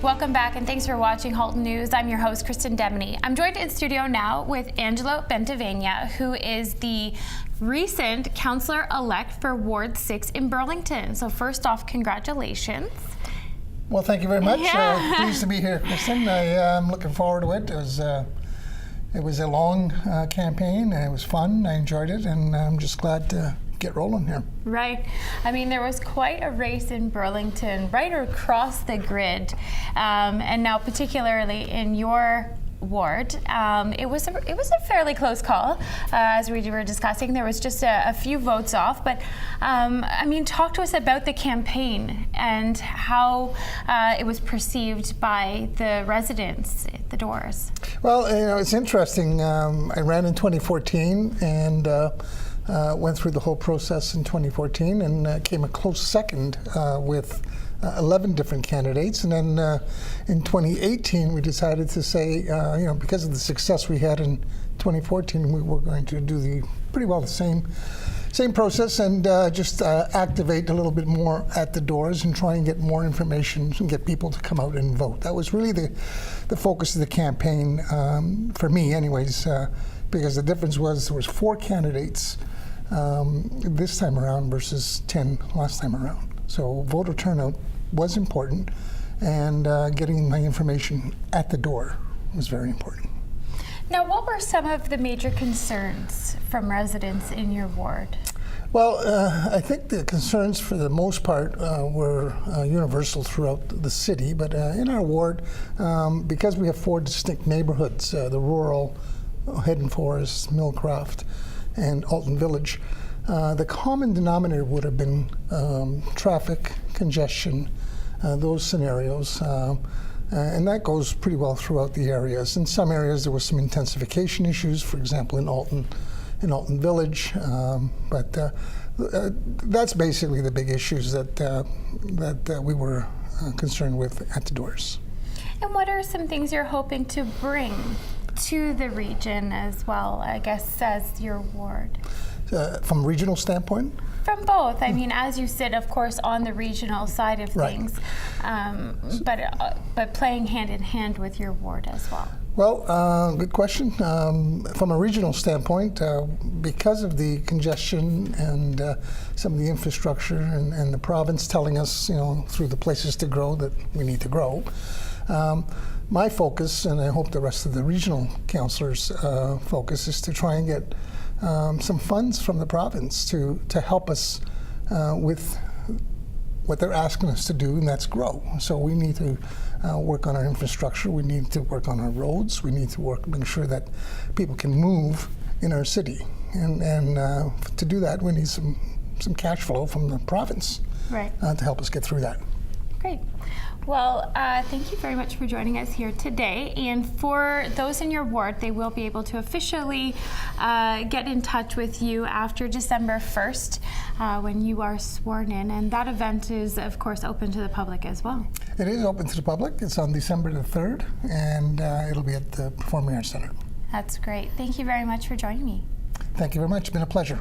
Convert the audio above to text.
Welcome back and thanks for watching Halton News. I'm your host, Kristen Demeny. I'm joined in studio now with Angelo Bentivegna, who is the recent councillor-elect for Ward 6 in Burlington. So first off, congratulations. Well, thank you very much. Yeah. Pleased to be here, Kristen. I'm looking forward to it. It was a long campaign. It was fun. I enjoyed it, and I'm just glad to get rolling here. Right. I mean, there was quite a race in Burlington, right across the grid, and now particularly in your ward. It was a fairly close call, as we were discussing. There was just a few votes off, but I mean, talk to us about the campaign and how it was perceived by the residents at the doors. Well, you know, it's interesting. I ran in 2014 and went through the whole process in 2014 and came a close second with 11 different candidates. And then in 2018, we decided to say, you know, because of the success we had in 2014, we were going to do pretty well the same process and just activate a little bit more at the doors and try and get more information and get people to come out and vote. That was really the focus of the campaign for me, anyways, because the difference was there was 4 candidates this time around versus 10 last time around. So voter turnout was important, and getting my information at the door was very important. Now, what were some of the major concerns from residents in your ward? Well, I think the concerns for the most part were universal throughout the city, but in our ward, because we have 4 distinct neighborhoods, the rural, Head Forest, Millcroft, and Alton Village, the common denominator would have been traffic, congestion, those scenarios, and that goes pretty well throughout the areas. In some areas there was some intensification issues, for example in Alton Village, but that's basically the big issues that we were concerned with at the doors. And what are some things you're hoping to bring to the region as well, I guess, as your ward? From a regional standpoint? From both. I mean, as you sit, of course, on the regional side of things, but playing hand in hand with your ward as well. Well, good question. From a regional standpoint, because of the congestion and some of the infrastructure and the province telling us, you know, through the places to grow that we need to grow, my focus, and I hope the rest of the regional councillors' focus, is to try and get some funds from the province to help us with what they're asking us to do, and that's grow. So we need to work on our infrastructure, we need to work on our roads, we need to make sure that people can move in our city. And to do that, we need some cash flow from the province to help us get through that. Great. Well, thank you very much for joining us here today. And for those in your ward, they will be able to officially get in touch with you after December 1st when you are sworn in. And that event is, of course, open to the public as well. It is open to the public. It's on December the 3rd, and it'll be at the Performing Arts Center. That's great. Thank you very much for joining me. Thank you very much. It's been a pleasure.